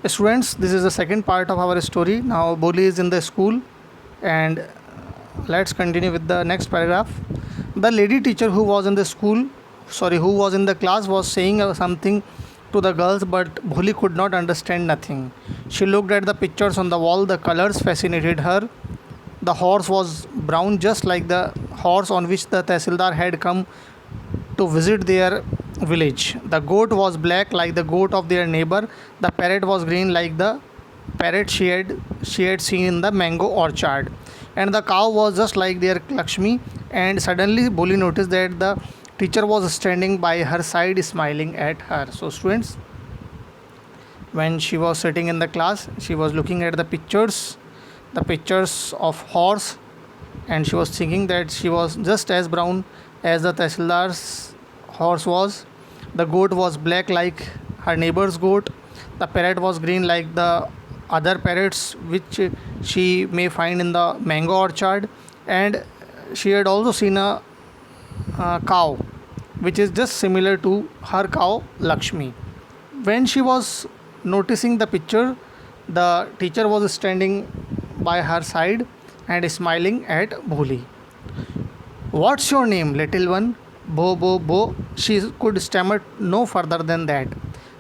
Students, this is the second part of our story. Now, Boli is in the school, and let's continue with the next paragraph. The lady teacher who was in the school, who was in the class, was saying something to the girls, but Bholi could not understand nothing. She looked at the pictures on the wall, the colors fascinated her. The horse was brown, just like the horse on which the Tehsildar had come to visit their village. The goat was black like the goat of their neighbor. The parrot was green like the parrot she had seen in the mango orchard. And the cow was just like their Lakshmi. And suddenly Boli noticed that the teacher was standing by her side smiling at her. So students, when she was sitting in the class, she was looking at the pictures of horse, and she was thinking that she was just as brown as the Tehsildar's horse was. The goat was black like her neighbor's goat. The parrot was green like the other parrots which she may find in the mango orchard. And she had also seen a cow which is just similar to her cow Lakshmi. When she was noticing the picture, the teacher was standing by her side and smiling at Bholi. What's your name, little one? Bo, bo, bo. She could stammer no further than that.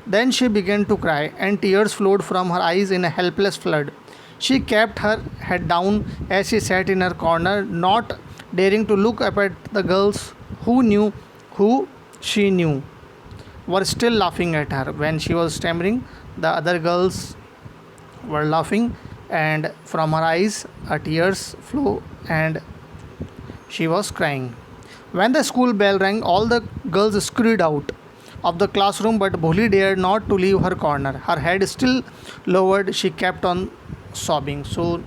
Then she began to cry, and tears flowed from her eyes in a helpless flood. She kept her head down as she sat in her corner, not daring to look up at the girls who knew who she knew were still laughing at her. When she was stammering, the other girls were laughing, and from her eyes tears flow, and she was crying. When the school bell rang, all the girls scurried out of the classroom, but Bholi dared not to leave her corner. Her head still lowered, she kept on sobbing. So,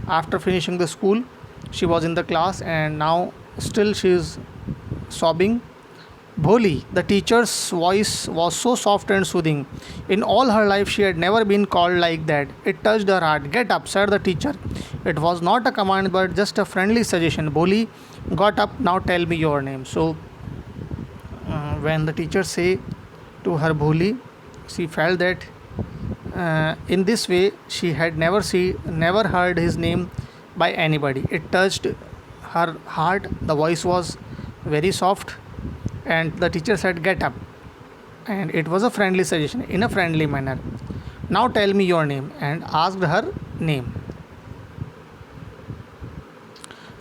after finishing the school, she was in the class, and now still she is sobbing. Bholi, the teacher's voice was so soft and soothing. In all her life, she had never been called like that. It touched her heart. Get up, said the teacher. It was not a command but just a friendly suggestion. Bholi got up. Now tell me your name. So, when the teacher say to her Bholi, she felt that in this way she had never heard his name by anybody. It touched her heart. The voice was very soft, and the teacher said, "Get up." And it was a friendly suggestion in a friendly manner. Now tell me your name, and asked her name.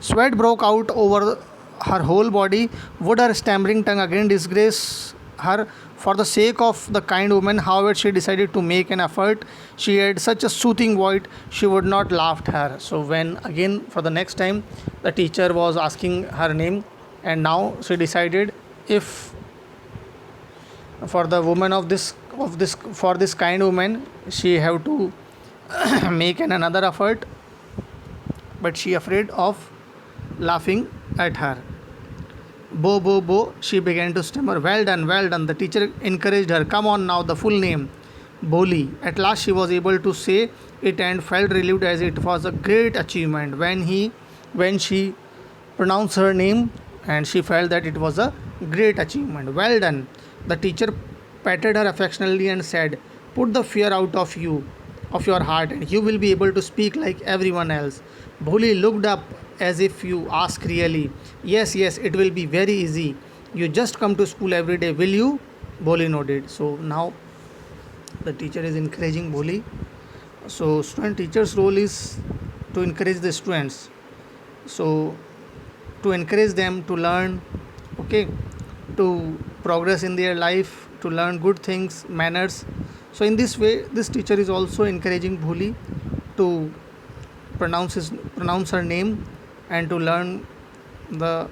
Sweat broke out over her whole body. Would her stammering tongue again disgrace her? For the sake of the kind woman, however, she decided to make an effort. She had such a soothing voice, she would not laugh at her. So, when again for the next time the teacher was asking her name, and now she decided, if for the woman of this for this kind woman she have to make another effort, but she afraid of laughing at her. Bo, bo, bo, she began to stammer. Well done, well done. The teacher encouraged her. Come on now, the full name. Boli. At last she was able to say it and felt relieved, as it was a great achievement. When she pronounced her name, and she felt that it was a great achievement. Well done. The teacher patted her affectionately and said, put the fear out of your heart, and you will be able to speak like everyone else. Bholi looked up as if you ask really. Yes, yes, it will be very easy. You just come to school every day, will you? Bholi nodded. So now the teacher is encouraging Bholi. So student teacher's role is to encourage the students. So to encourage them to learn, okay, to progress in their life, to learn good things, manners. So in this way, this teacher is also encouraging Bholi to pronounce her name and to learn the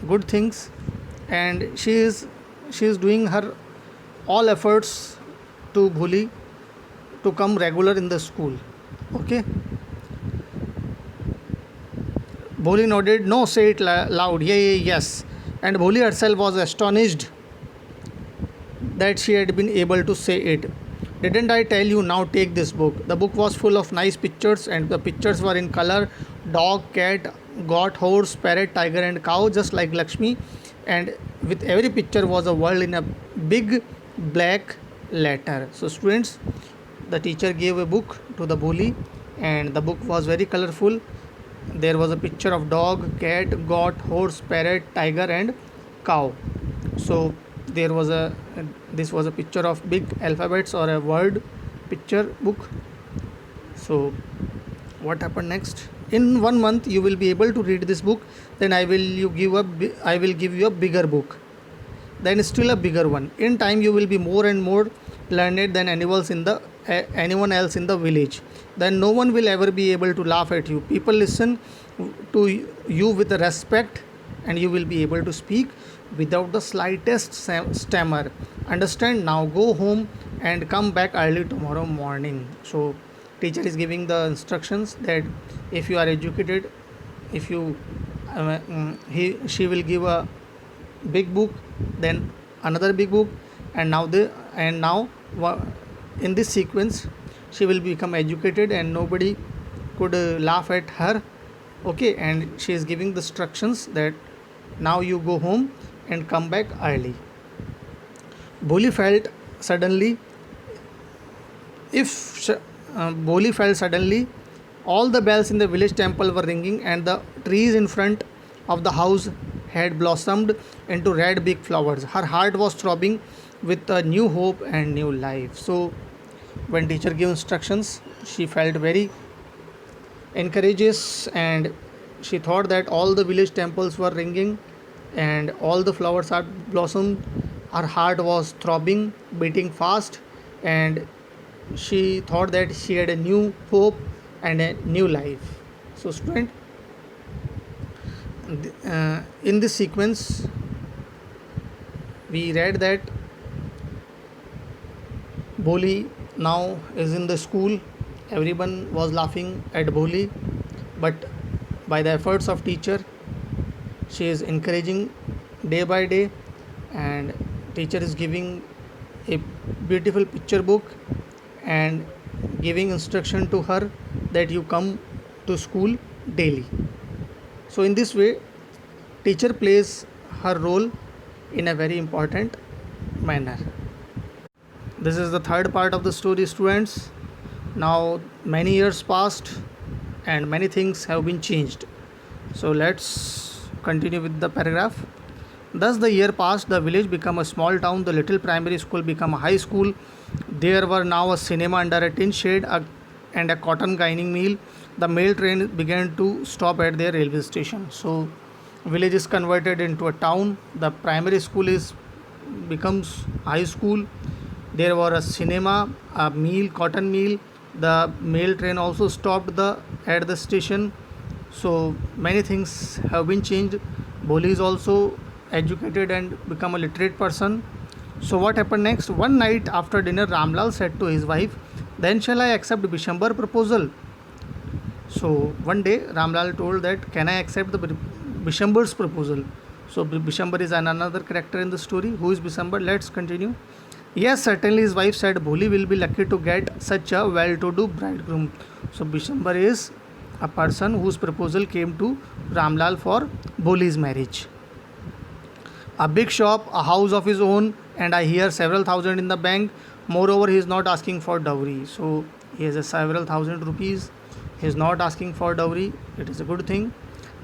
good things. And she is doing her all efforts to Bholi to come regular in the school. Okay. Bholi nodded. No, say it loud. Yeah, yeah, yes. And Bholi herself was astonished that she had been able to say it. Didn't I tell you? Now take this book. The book was full of nice pictures, and the pictures were in color: dog, cat, goat, horse, parrot, tiger, and cow, just like Lakshmi. And with every picture was a word in a big black letter. So, students, The teacher gave a book to the bully, and the book was very colorful. There was a picture of dog, cat, goat, horse, parrot, tiger, and cow. So there was a this was a picture of big alphabets or a word picture book. So what happened next? In 1 month you will be able to read this book. Then I will give you a bigger book. Then still a bigger one. In time you will be more and more learned than anyone else in the village. Then no one will ever be able to laugh at you. People listen to you with respect, and you will be able to speak without the slightest stammer. Understand? Now go home and come back early tomorrow morning. So teacher is giving the instructions that if you are educated, if you he she will give a big book, then another big book, and now in this sequence she will become educated and nobody could laugh at her. Okay, and she is giving the instructions that now you go home and come back early. Boli felt suddenly if Boli felt suddenly all the bells in the village temple were ringing, and the trees in front of the house had blossomed into red big flowers. Her heart was throbbing with a new hope and new life. So when teacher gave instructions, she felt very encourages, and she thought that all the village temples were ringing and all the flowers had blossomed. Her heart was throbbing, beating fast, and she thought that she had a new hope and a new life. So student, in this sequence we read that Boli now is in the school. Everyone was laughing at Boli, but by the efforts of teacher, she is encouraging day by day, and teacher is giving a beautiful picture book and giving instruction to her that you come to school daily. So in this way, teacher plays her role in a very important manner. This is the third part of the story, students. Now many years passed and many things have been changed. So let's continue with the paragraph. Thus the year passed, the village became a small town, the little primary school became a high school. There were now a cinema under a tin shed and a cotton grinding mill. The mail train began to stop at their railway station. So village is converted into a town. The primary school is becomes high school. There were a cinema, a mill, cotton mill. The mail train also stopped at the station. So many things have been changed. Boli is also educated and become a literate person. So what happened next? One night after dinner, Ramlal said to his wife, "Then shall I accept Bishambar proposal?" So one day Ramlal told that, "Can I accept the Bishambar's proposal?" So Bishambar is another character in the story. Who is Bishambar? Let's continue. Yes, certainly, his wife said, Boli will be lucky to get such a well-to-do bridegroom. So Bishambar is a person whose proposal came to Ramlal for Boli's marriage. A big shop, a house of his own, and I hear several thousand in the bank. Moreover, he is not asking for dowry. So he has a several thousand rupees. He is not asking for dowry. It is a good thing.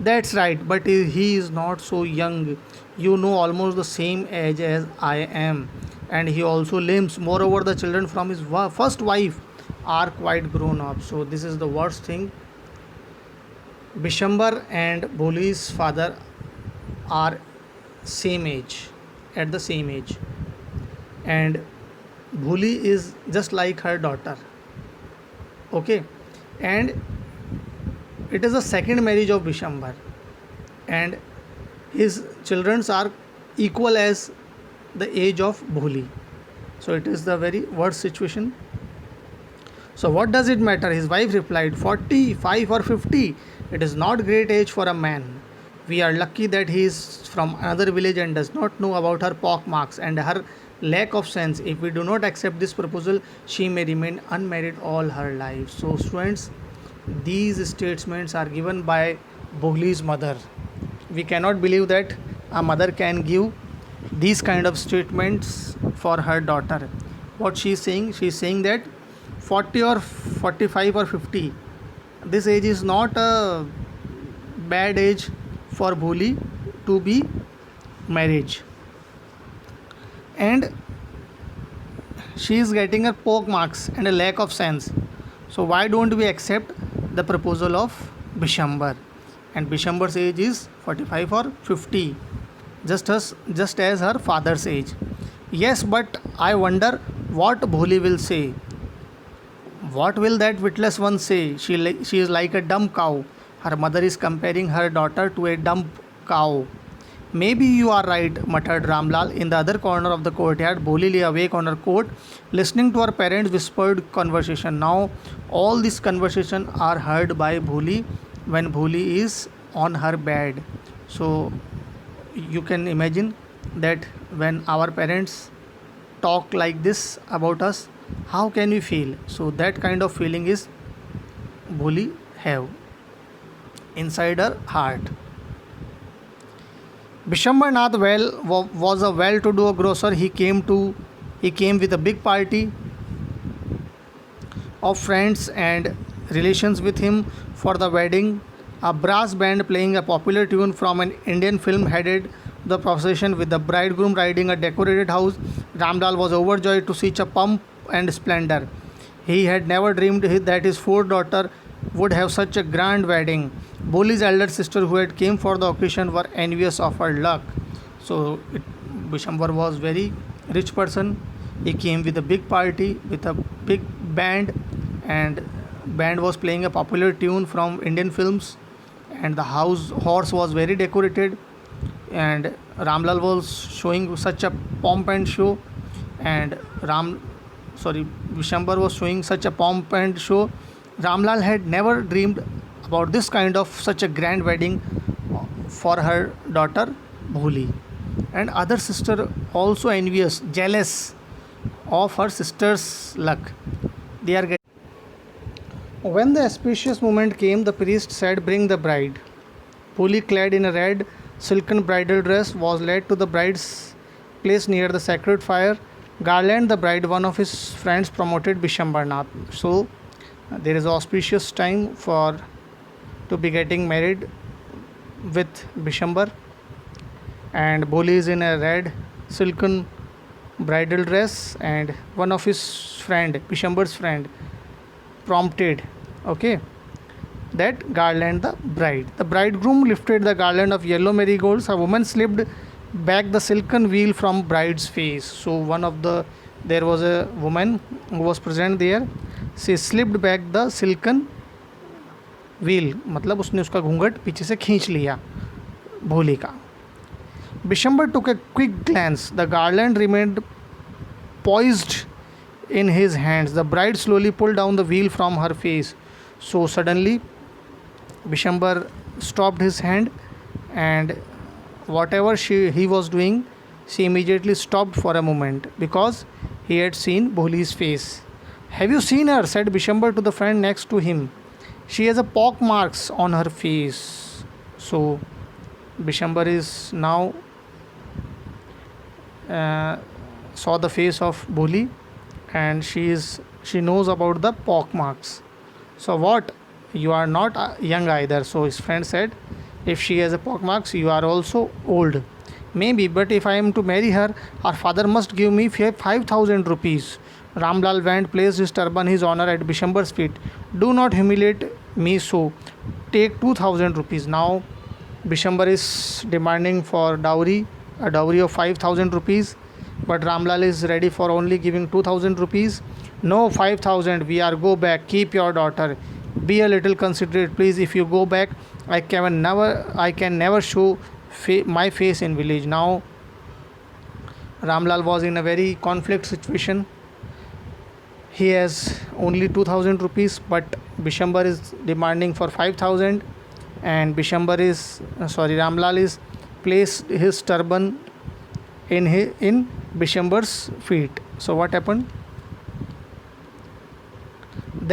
That's right, but he is not so young. You know, almost the same age as I am. And he also limps. Moreover, the children from his first wife are quite grown up. So this is the worst thing. Bishambar and Boli's father are same age, at the same age, and Bhuli is just like her daughter. Okay, and it is the second marriage of Bishambar, and his children are equal as the age of Bhuli. So it is the very worst situation. So what does it matter? His wife replied, 45 or 50. It is not great age for a man. We are lucky that he is from another village and does not know about her pock marks and her lack of sense. If we do not accept this proposal, she may remain unmarried all her life. So students, these statements are given by Bholi's mother. We cannot believe that a mother can give these kind of statements for her daughter. What she is saying? She is saying that 40 or 45 or 50, this age is not a bad age for Bholi to be marriage. And she is getting her poke marks and a lack of sense. So why don't we accept the proposal of Bishambar? And Bishambar's age is 45 or 50, just as her father's age. Yes, but I wonder what Bholi will say. What will that witless one say? She is like a dumb cow. Her mother is comparing her daughter to a dumb cow. Maybe you are right, muttered Ramlal. In the other corner of the courtyard, Bholi lay awake on her coat, listening to her parents' whispered conversation. Now, all these conversations are heard by Bholi when Bholi is on her bed. So, you can imagine that when our parents talk like this about us, how can we feel? So, that kind of feeling is Bholi have inside her heart. Bishambar Nath was a well-to-do grocer. He came with a big party of friends and relations with him for the wedding. A brass band playing a popular tune from an Indian film headed the procession with the bridegroom riding a decorated house. Ramlal was overjoyed to see such a pomp and splendor. He had never dreamed that his fourth daughter would have such a grand wedding. Boli's elder sister, who had came for the occasion, were envious of her luck. So Bishambar was very rich person. He came with a big party with a big band, and band was playing a popular tune from Indian films, and the house horse was very decorated, and Ramlal was showing such a pomp and show, and Vishambar was showing such a pomp and show. Ramlal had never dreamed about this kind of such a grand wedding for her daughter Bholi. And other sister also envious, jealous of her sister's luck. They are getting. When the auspicious moment came, the priest said, "Bring the bride." Bholi, clad in a red silken bridal dress, was led to the bride's place near the sacred fire. Garland the bride, one of his friends, promoted Bishambar Nath. So there is auspicious time for to be getting married with Bishambar, and Bholi is in a red silken bridal dress, and one of his friend, Bishambar's friend, prompted, okay, that garland the bride. The bridegroom lifted the garland of yellow marigolds. A woman slipped back the silken veil from bride's face. So there was a woman who was present there. She slipped back the silken veil, मतलब उसने उसका घूंघट पीछे से खींच लिया भोली का. Bishambar took a quick glance. The garland remained poised in his hands. The bride slowly pulled down the veil from her face. So suddenly Bishambar stopped his hand, and whatever he was doing, she immediately stopped for a moment because he had seen Bholi's face. "Have you seen her?" said Bishambar to the friend next to him. "She has a pock marks on her face." So Bishambar is now saw the face of Bholi, and she knows about the pock marks. So what? You are not young either. So his friend said, "If she has a pock marks, you are also old." "Maybe, but if I am to marry her, our father must give me 5,000 rupees. Ramlal went, placed his turban, his honor, at Bishambar's feet. "Do not humiliate me so. Take 2,000 rupees." Now Bishambar is demanding for dowry, a dowry of 5,000 rupees, but Ramlal is ready for only giving 2,000 rupees. "No, 5,000. We are go back. Keep your daughter. Be a little considerate, please. If you go back, I can never show my face in village." Now Ramlal was in a very conflict situation. He has only 2,000 rupees, but Bishambar is demanding for 5,000, and Ramlal is placed his turban in Bishambar's feet. So what happened?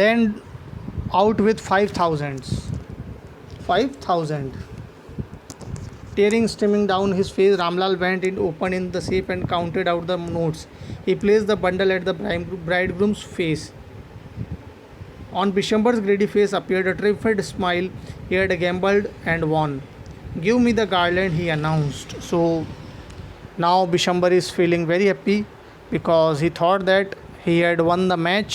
Then out with 5,000. Tearing streaming down his face, Ramlal went in, opened in the safe, and counted out the notes. He placed the bundle at the bridegroom's face. On Bishambar's greedy face appeared a triumphant smile. He had gambled and won. Give me the garland, he announced. So now Bishambar is feeling very happy because he thought that he had won the match